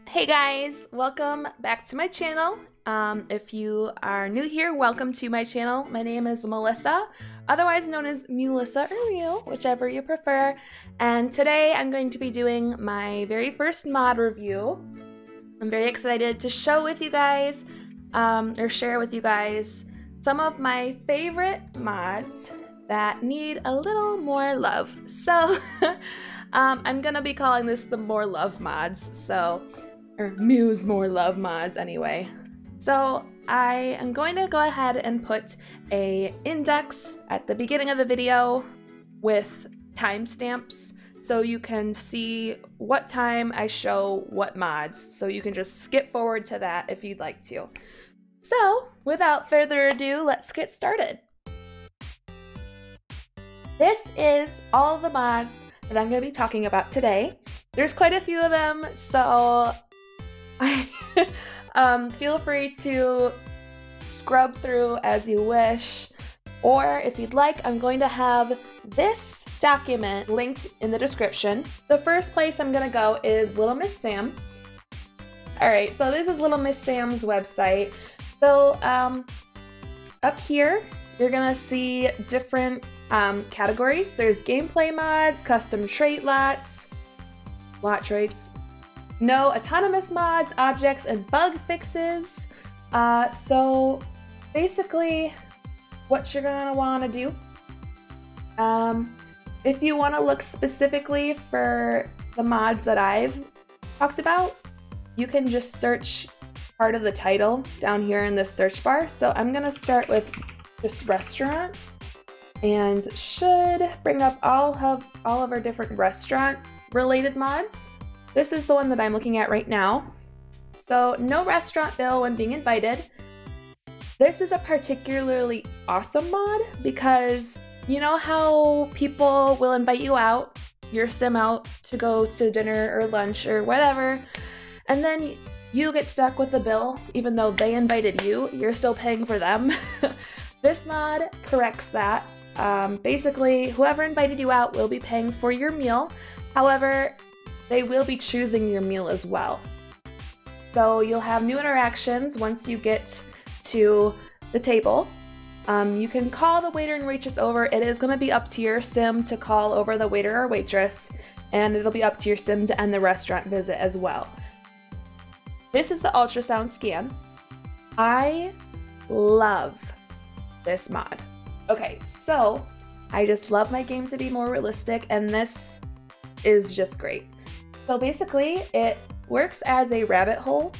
Hey guys, welcome back to my channel. If you are new here, welcome to my channel. My name is Melissa, otherwise known as Mulissa or Mule, whichever you prefer. And today I'm going to be doing my very first mod review. I'm very excited to show with you guys, or share with you guys some of my favorite mods that need a little more love. So I'm gonna be calling this the More Love mods, or Muse More Love mods anyway. So I am going to go ahead and put a index at the beginning of the video with timestamps so you can see what time I show what mods, so you can just skip forward to that if you'd like to. So without further ado, let's get started. This is all the mods that I'm going to be talking about today. There's quite a few of them, so feel free to scrub through as you wish, or if you'd like, I'm going to have this document linked in the description. The first place I'm gonna go is Little Miss Sam. Alright, so this is Little Miss Sam's website. So up here you're gonna see different categories. There's gameplay mods, custom trait lots, lot traits, no autonomous mods, objects, and bug fixes. So basically what you're gonna wanna do, if you wanna look specifically for the mods that I've talked about, you can just search part of the title down here in this search bar. So I'm gonna start with just restaurant, and should bring up all of our different restaurant related mods. This is the one that I'm looking at right now. So no restaurant bill when being invited. This is a particularly awesome mod because you know how people will invite you out, your sim out, to go to dinner or lunch or whatever, and then you get stuck with the bill even though they invited you, you're still paying for them. This mod corrects that. Basically, whoever invited you out will be paying for your meal. However, they will be choosing your meal as well. So you'll have new interactions once you get to the table. You can call the waiter and waitress over. It is going to be up to your sim to call over the waiter or waitress, and it'll be up to your sim to end the restaurant visit as well. This is the Ultrasound Scam. I love this mod. Okay, so I just love my game to be more realistic, and this is just great. So basically, it works as a rabbit hole.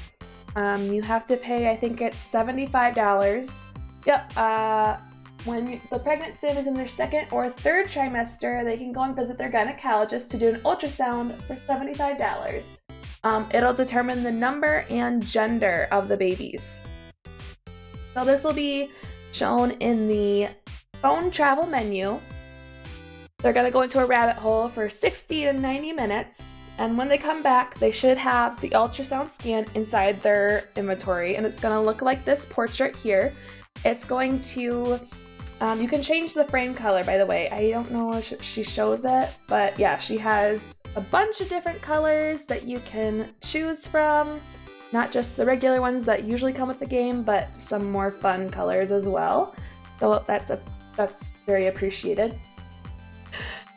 You have to pay, I think it's $75. Yep, when the pregnant sim is in their second or third trimester, they can go and visit their gynecologist to do an ultrasound for $75. It'll determine the number and gender of the babies. So this will be shown in the phone travel menu. They're gonna go into a rabbit hole for 60 to 90 minutes, and when they come back, they should have the ultrasound scan inside their inventory, and it's gonna look like this portrait here. It's going to, you can change the frame color, by the way. I don't know if she shows it, but yeah, she has a bunch of different colors that you can choose from. Not just the regular ones that usually come with the game, but some more fun colors as well. So that's very appreciated.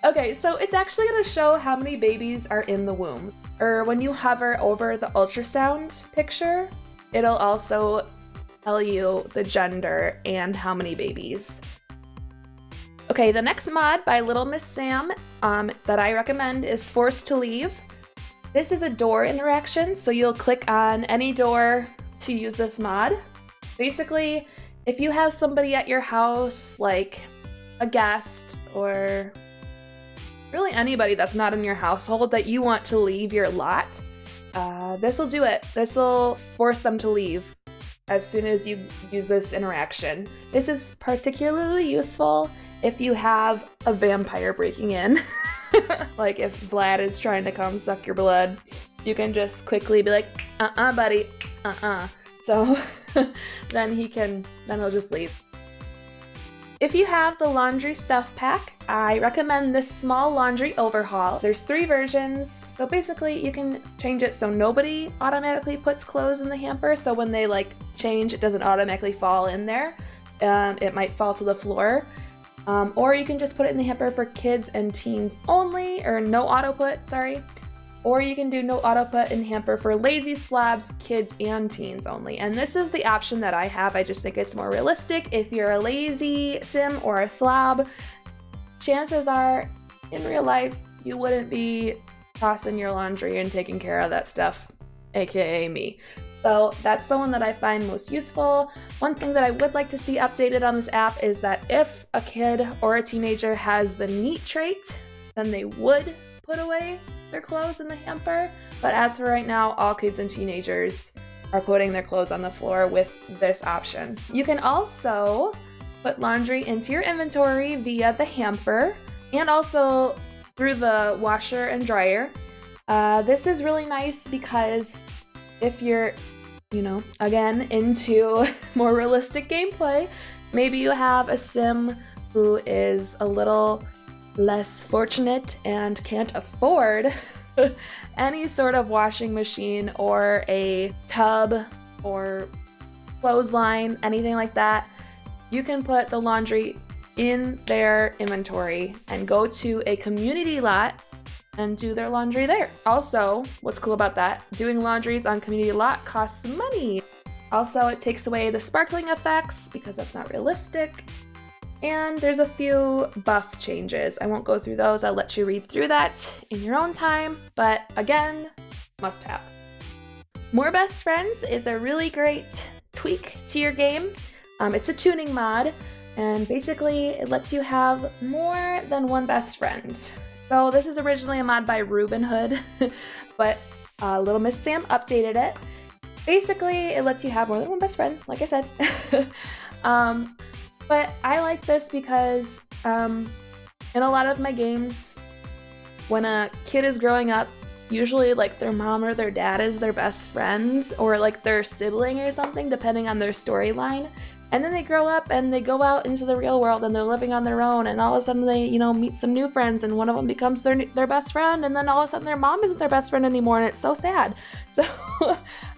Okay, so it's actually going to show how many babies are in the womb. Or when you hover over the ultrasound picture, it'll also tell you the gender and how many babies. Okay, the next mod by Little Miss Sam that I recommend is Forced to Leave. This is a door interaction, so you'll click on any door to use this mod. Basically, if you have somebody at your house, like a guest or really anybody that's not in your household that you want to leave your lot, this will do it. This will force them to leave as soon as you use this interaction. This is particularly useful if you have a vampire breaking in. Like if Vlad is trying to come suck your blood, you can just quickly be like, buddy, So then he'll just leave. If you have the laundry stuff pack, I recommend this small laundry overhaul. There's 3 versions, so basically you can change it so nobody automatically puts clothes in the hamper, so when they like change, it doesn't automatically fall in there. It might fall to the floor. Or you can just put it in the hamper for kids and teens only, or no auto put, sorry. Or you can do no auto put in hamper for lazy slobs, kids and teens only. And this is the option that I have. I just think it's more realistic. If you're a lazy sim or a slob, chances are in real life you wouldn't be tossing your laundry and taking care of that stuff, aka me. So that's the one that I find most useful. One thing that I would like to see updated on this app is that if a kid or a teenager has the neat trait, then they would put away their clothes in the hamper. But as for right now, all kids and teenagers are putting their clothes on the floor with this option. You can also put laundry into your inventory via the hamper and also through the washer and dryer. This is really nice because if you're, you know, again, into more realistic gameplay, maybe you have a sim who is a little less fortunate and can't afford any sort of washing machine or a tub or clothesline, anything like that. You can put the laundry in their inventory and go to a community lot and do their laundry there. Also, what's cool about that, doing laundries on community lot costs money. Also, it takes away the sparkling effects because that's not realistic. And there's a few buff changes. I won't go through those. I'll let you read through that in your own time. But again, must have. More Best Friends is a really great tweak to your game. It's a tuning mod, and basically it lets you have more than one best friend. So this is originally a mod by Reuben Hood, but Little Miss Sam updated it. Basically, it lets you have more than one best friend, like I said. But I like this because in a lot of my games, when a kid is growing up, usually like their mom or their dad is their best friend, or like their sibling or something, depending on their storyline. And then they grow up and they go out into the real world and they're living on their own, and all of a sudden they, you know, meet some new friends, and one of them becomes their best friend, and then all of a sudden their mom isn't their best friend anymore, and it's so sad. So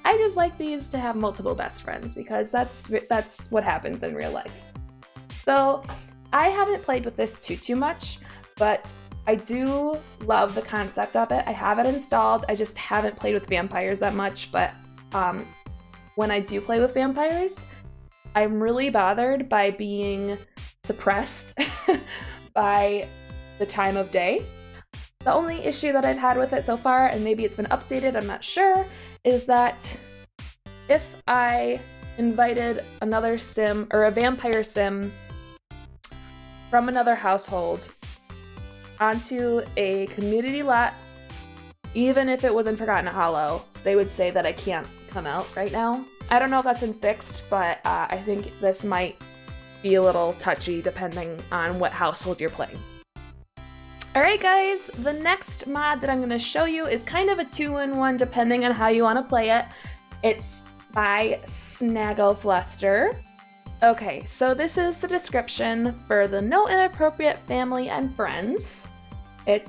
I just like these to have multiple best friends because that's what happens in real life. So I haven't played with this too much, but I do love the concept of it. I have it installed. I just haven't played with vampires that much, but when I do play with vampires, I'm really bothered by being suppressed by the time of day. The only issue that I've had with it so far, and maybe it's been updated, I'm not sure, is that if I invited another sim or a vampire sim from another household onto a community lot, even if it was in Forgotten Hollow, they would say that I can't come out right now. I don't know if that's been fixed, but I think this might be a little touchy depending on what household you're playing. Alright guys, the next mod that I'm going to show you is kind of a 2-in-1 depending on how you want to play it. It's by Snagglefluster. Okay, so this is the description for the No Inappropriate Family and Friends.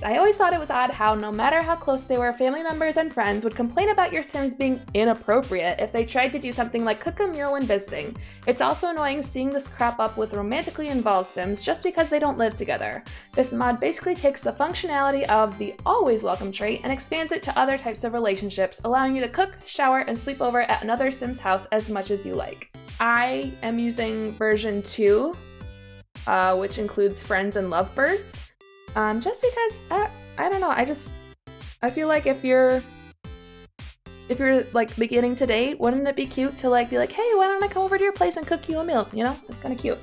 I always thought it was odd how no matter how close they were, family members and friends would complain about your Sims being inappropriate if they tried to do something like cook a meal when visiting. It's also annoying seeing this crop up with romantically involved Sims just because they don't live together. This mod basically takes the functionality of the always welcome trait and expands it to other types of relationships, allowing you to cook, shower, and sleep over at another Sim's house as much as you like. I am using version 2, which includes friends and lovebirds. Just because, I don't know, I feel like if you're like beginning to date, wouldn't it be cute to like be like, hey, why don't I come over to your place and cook you a meal? You know, it's kind of cute.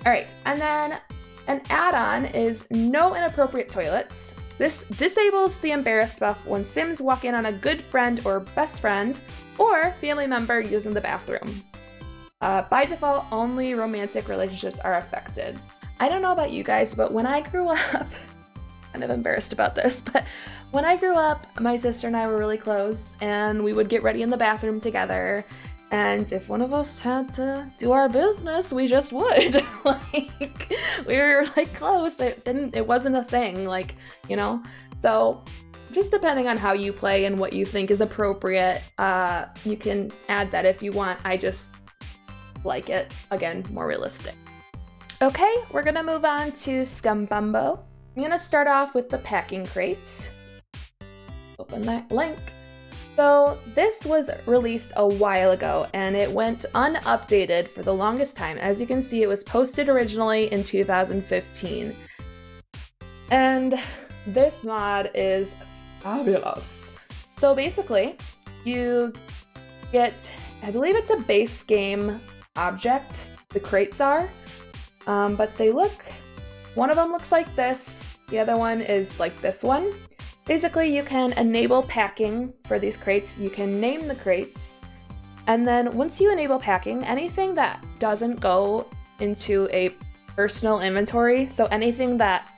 All right, and then an add-on is No Inappropriate Toilets. This disables the embarrassed buff when Sims walk in on a good friend or best friend or family member using the bathroom. By default, only romantic relationships are affected. I don't know about you guys, but when I grew up, kind of embarrassed about this, but when I grew up, my sister and I were really close, and we would get ready in the bathroom together, And if one of us had to do our business, we just would. Like, we were like close. It wasn't a thing, like, you know? So just depending on how you play and what you think is appropriate, you can add that if you want. I just like it, again, more realistic. Okay, we're gonna move on to Scumbumbo. I'm gonna start off with the packing crate. Open that link. So this was released a while ago and it went unupdated for the longest time. As you can see, it was posted originally in 2015. And this mod is fabulous. So basically, you get, I believe it's a base game object, the crates are, but they look, one of them looks like this, the other one is like this one. Basically, you can enable packing for these crates, you can name the crates, and then once you enable packing, anything that doesn't go into a personal inventory, so anything that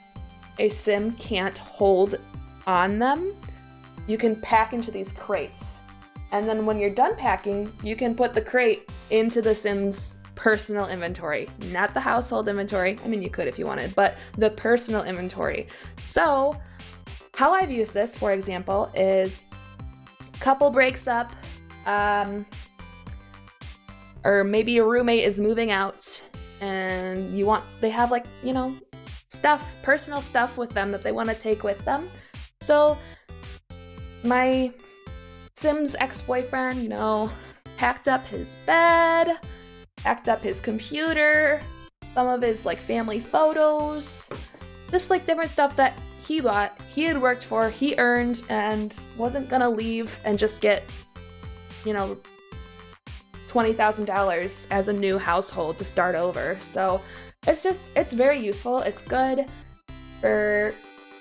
a sim can't hold on them, you can pack into these crates. And then when you're done packing, you can put the crate into the sim's personal inventory, not the household inventory. I mean, you could if you wanted, but the personal inventory. So how I've used this, for example, is couple breaks up, or maybe your roommate is moving out and they have like, you know, stuff, personal stuff with them that they want to take with them. So my Sim's ex-boyfriend, you know, packed up his bed, packed up his computer, some of his like family photos, just like different stuff that he bought, he had worked for, he earned, and wasn't gonna leave and just get, you know, $20,000 as a new household to start over. So it's very useful. It's good for,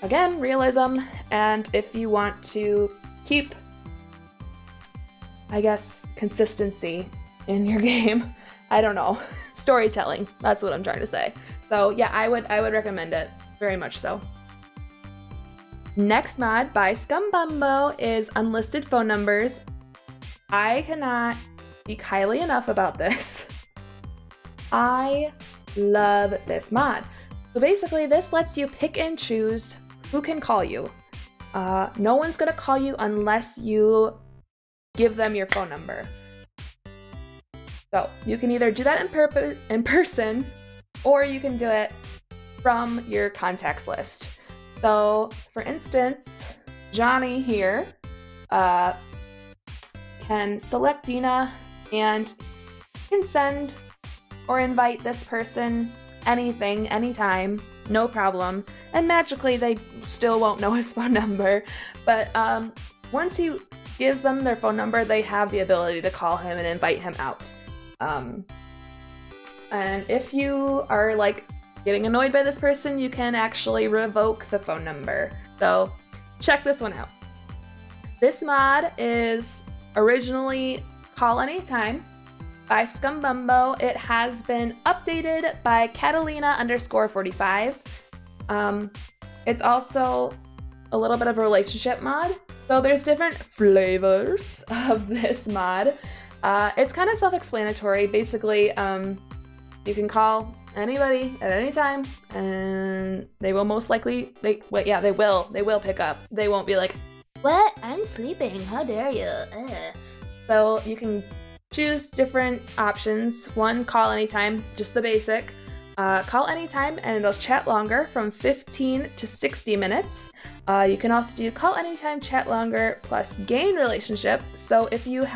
again, realism, and if you want to keep, I guess, consistency in your game. I don't know, storytelling, that's what I'm trying to say. So yeah, I would recommend it, very much so. Next mod by Scumbumbo is Unlisted Phone Numbers. I cannot speak highly enough about this. I love this mod. So basically, this lets you pick and choose who can call you. No one's gonna call you unless you give them your phone number. So you can either do that in person, or you can do it from your contacts list. So for instance, Johnny here can select Dina and can send or invite this person anything, anytime, no problem. And magically they still won't know his phone number. But once he gives them their phone number, they have the ability to call him and invite him out. And if you are like getting annoyed by this person, you can actually revoke the phone number. So check this one out. This mod is originally Call Anytime by Scumbumbo. It has been updated by Catalina_45. It's also a little bit of a relationship mod. So there's different flavors of this mod. It's kind of self-explanatory. Basically, you can call anybody at any time, and they will most likely, they will pick up. They won't be like, "What? I'm sleeping. How dare you?" So you can choose different options. One, call anytime, just the basic. Call anytime, and it'll chat longer from 15 to 60 minutes. You can also do call anytime, chat longer, plus gain relationship. So if you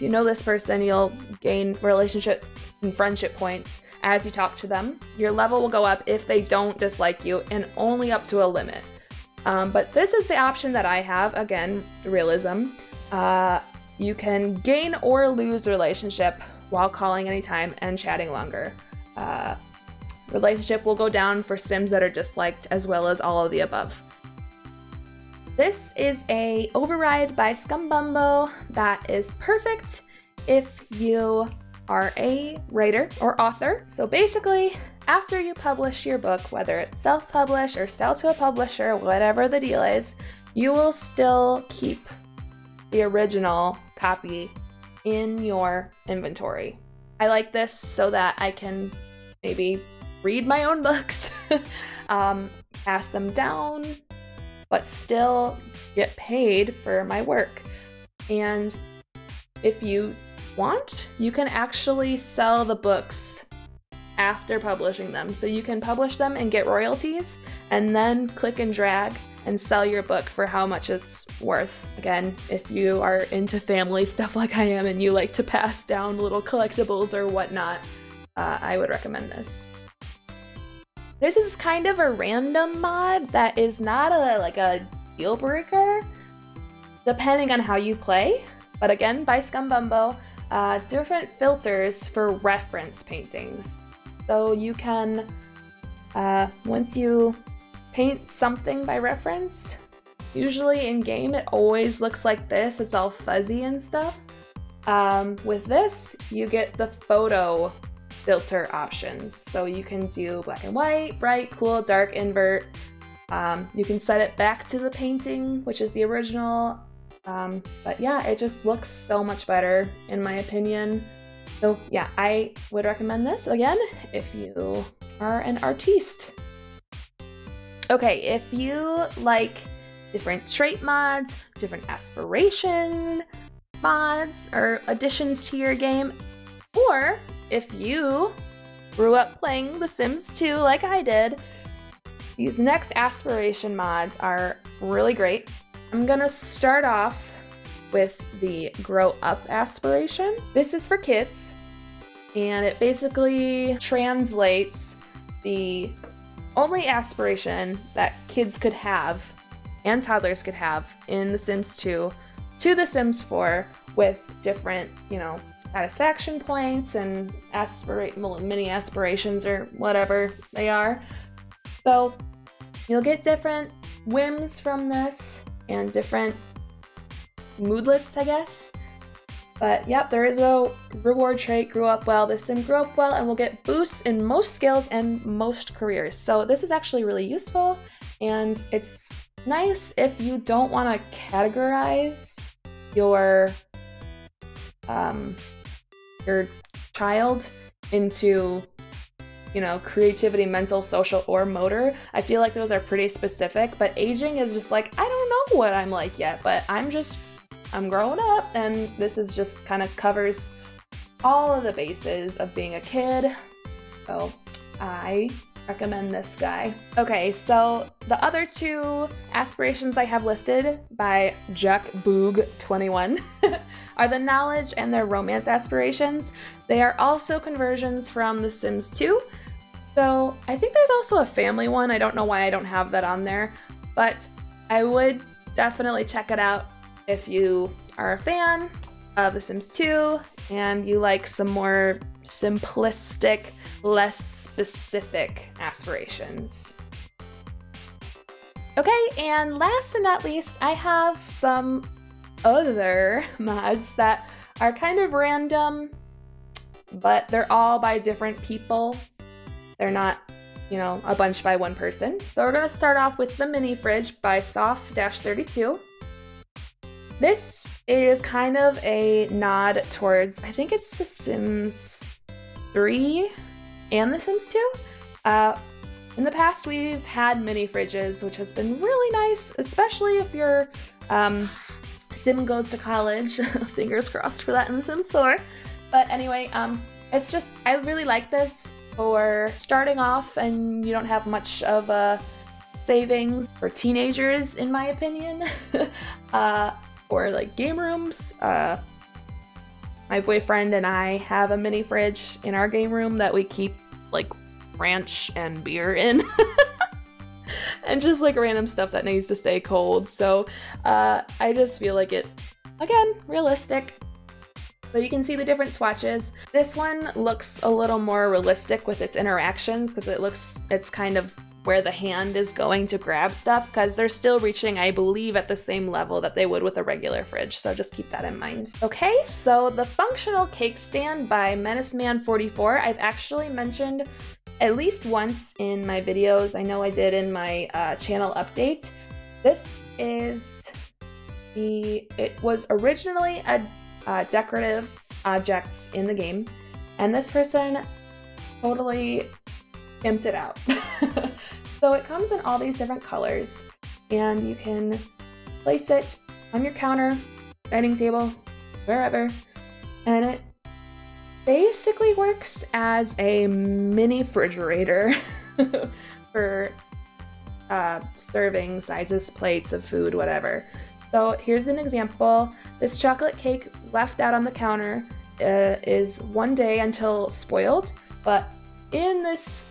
know this person, you'll gain relationship and friendship points as you talk to them. Your level will go up if they don't dislike you, and only up to a limit. But this is the option that I have. Again, realism. You can gain or lose relationship while calling anytime and chatting longer. Relationship will go down for Sims that are disliked, as well as all of the above. This is a override by Scumbumbo that is perfect if you are a writer or author. So basically, after you publish your book, whether it's self-published or sell to a publisher, whatever the deal is, you will still keep the original copy in your inventory. I like this so that I can maybe read my own books, pass them down, but still get paid for my work. And if you want, you can actually sell the books after publishing them. So you can publish them and get royalties, and then click and drag and sell your book for how much it's worth. Again, if you are into family stuff like I am and you like to pass down little collectibles or whatnot, I would recommend this. This is kind of a random mod that is not a deal breaker, depending on how you play. But again, by Scumbumbo, different filters for reference paintings. So you can, once you paint something by reference, usually in game it always looks like this, it's all fuzzy and stuff. With this, you get the photo filter options. So you can do black and white, bright, cool, dark, invert. You can set it back to the painting, which is the original. But yeah, it just looks so much better in my opinion. So yeah, I would recommend this again if you are an artiste. Okay, if you like different trait mods, different aspiration mods, or additions to your game, or if you grew up playing The Sims 2 like I did, these next aspiration mods are really great. I'm gonna start off with the Grow Up aspiration. This is for kids, and it basically translates the only aspiration that kids could have and toddlers could have in The Sims 2 to The Sims 4 with different, satisfaction points and mini aspirations or whatever they are. So you'll get different whims from this and different moodlets, I guess. But yep, there is a reward trait, grew up well. The Sim grew up well and will get boosts in most skills and most careers. So this is actually really useful, and it's nice if you don't want to categorize your child into, creativity, mental, social, or motor. I feel like those are pretty specific, but aging is just like, I don't know what I'm like yet, but I'm growing up, and this is just kind of covers all of the bases of being a kid. So I recommend this guy. Okay, so the other two aspirations I have listed by Jack Boog 21 are the knowledge and their romance aspirations. They are also conversions from The Sims 2. So I think there's also a family one. I don't know why I don't have that on there, but I would definitely check it out if you are a fan of The Sims 2 and you like some more simplistic, less specific aspirations. Okay, and last but not least, I have some other mods that are kind of random, but they're all by different people. They're not, a bunch by one person. So we're gonna start off with the mini fridge by Soft-32. This is kind of a nod towards, I think it's The Sims 3 and The Sims 2. In the past, we've had mini fridges, which has been really nice, especially if your Sim goes to college. Fingers crossed for that in The Sims 4. But anyway, it's just, I really like this for starting off and you don't have much of a savings for teenagers, in my opinion. Or like game rooms. My boyfriend and I have a mini fridge in our game room that we keep like ranch and beer in. And just like random stuff that needs to stay cold. So I just feel like it, again, realistic. So you can see the different swatches. This one looks a little more realistic with its interactions because it's kind of where the hand is going to grab stuff, because they're still reaching, I believe, at the same level that they would with a regular fridge, so just keep that in mind. Okay, so the functional cake stand by MenaceMan44, I've actually mentioned at least once in my videos. I know I did in my channel update. This is it was originally a decorative objects in the game, and this person totally pimped it out. So it comes in all these different colors, and you can place it on your counter, dining table, wherever, and it basically works as a mini refrigerator for serving sizes, plates of food, whatever. So here's an example. This chocolate cake left out on the counter is 1 day until spoiled, but in this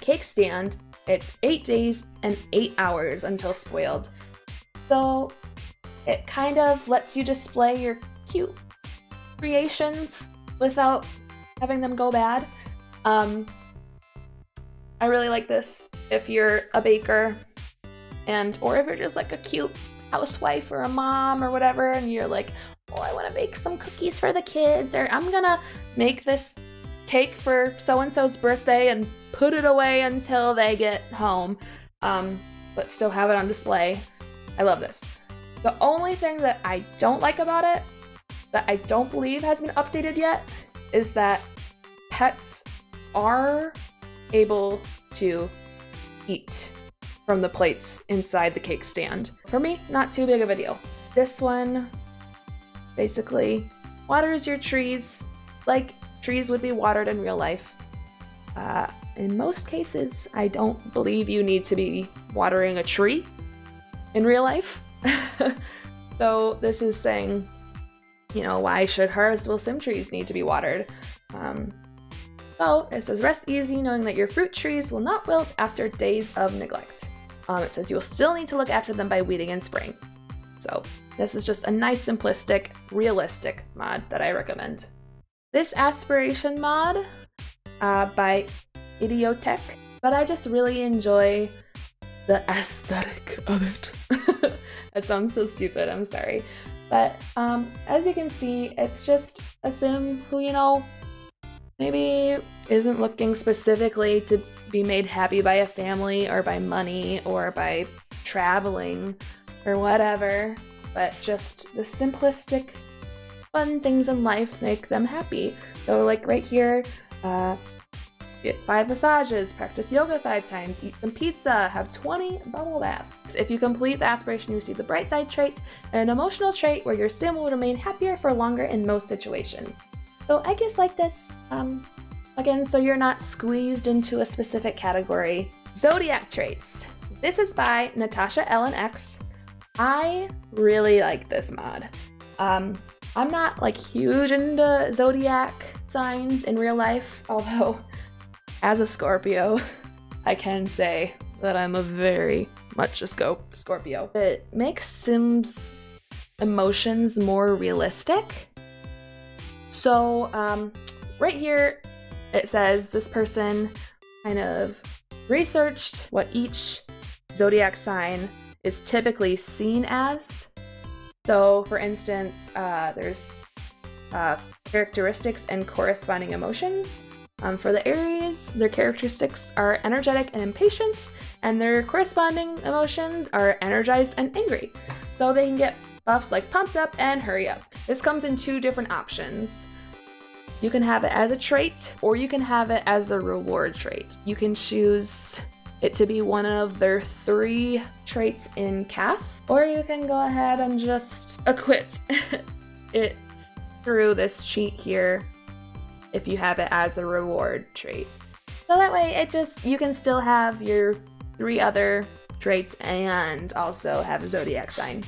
cake stand, it's 8 days and 8 hours until spoiled. So it kind of lets you display your cute creations without having them go bad. I really like this if you're a baker or if you're just like a cute housewife or a mom or whatever, and you're like, oh, I want to bake some cookies for the kids, or I'm gonna make this cake for so-and-so's birthday and put it away until they get home, but still have it on display. I love this. The only thing that I don't like about it, that I don't believe has been updated yet, is that pets are able to eat from the plates inside the cake stand. For me, not too big of a deal. This one basically waters your trees like trees would be watered in real life. In most cases, I don't believe you need to be watering a tree in real life. So this is saying, you know, why should harvestable sim trees need to be watered? So it says, rest easy knowing that your fruit trees will not wilt after days of neglect. It says you'll still need to look after them by weeding and spraying. So this is just a nice, simplistic, realistic mod that I recommend. This Aspiration mod by Idiotech, but I just really enjoy the aesthetic of it. It sounds so stupid, I'm sorry. But as you can see, it's just a sim who, you know, maybe isn't looking specifically to be made happy by a family or by money or by traveling or whatever, but just the simplistic, fun things in life make them happy. So like right here, get 5 massages, practice yoga 5 times, eat some pizza, have 20 bubble baths. If you complete the aspiration, you receive the bright side trait, an emotional trait where your sim will remain happier for longer in most situations. So I just like this, again, so you're not squeezed into a specific category. Zodiac traits. This is by Natasha Ellen X. I really like this mod. I'm not like huge into zodiac signs in real life, although as a Scorpio, I can say that I'm a very much a Scorpio. It makes Sims emotions more realistic. So right here, it says this person kind of researched what each zodiac sign is typically seen as. So for instance, there's characteristics and corresponding emotions. For the Aries, their characteristics are energetic and impatient, and their corresponding emotions are energized and angry. So they can get buffs like pumped up and hurry up. This comes in 2 different options. You can have it as a trait, or you can have it as a reward trait. You can choose it to be one of their 3 traits in CAS, or you can go ahead and just equip it through this sheet here if you have it as a reward trait. So that way you can still have your 3 other traits and also have a zodiac sign.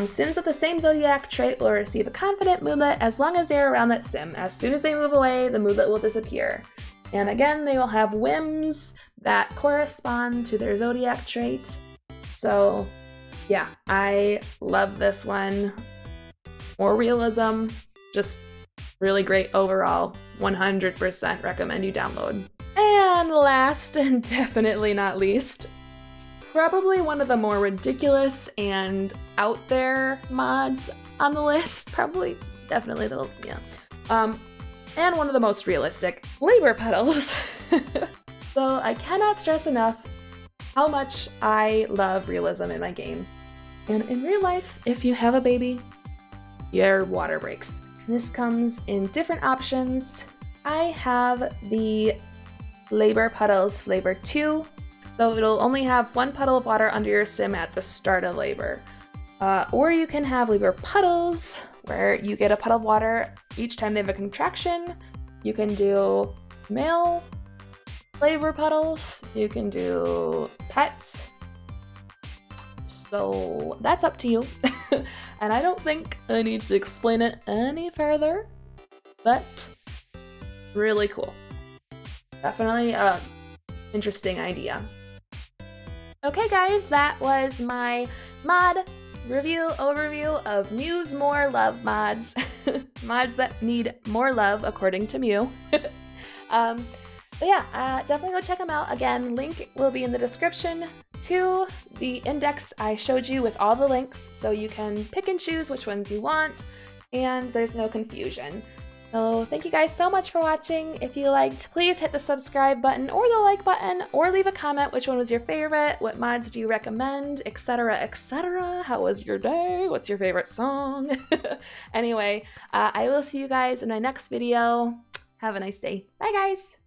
Sims with the same zodiac trait will receive a confident moodlet as long as they're around that sim. As soon as they move away, the moodlet will disappear. And again, they will have whims that correspond to their zodiac trait. So yeah, I love this one. More realism, just really great overall. 100% recommend you download. And last and definitely not least, probably one of the more ridiculous and out there mods on the list. Definitely and one of the most realistic, labor petals. So I cannot stress enough how much I love realism in my game. And in real life, if you have a baby, your water breaks. This comes in different options. I have the Labor Puddles Flavor 2, so it'll only have 1 puddle of water under your sim at the start of labor. Or you can have Labor Puddles, where you get a puddle of water each time they have a contraction. You can do male labor puddles, you can do pets, so that's up to you. And I don't think I need to explain it any further, but really cool. Definitely a interesting idea. Okay guys, that was my mod review overview of Muse More Love mods. Mods that need more love according to Mew. But yeah, definitely go check them out. Again, link will be in the description to the index I showed you with all the links, so you can pick and choose which ones you want, and there's no confusion. So thank you guys so much for watching. If you liked, please hit the subscribe button or the like button, or leave a comment which one was your favorite, what mods do you recommend, etc, etc. How was your day? What's your favorite song? Anyway, I will see you guys in my next video. Have a nice day. Bye guys!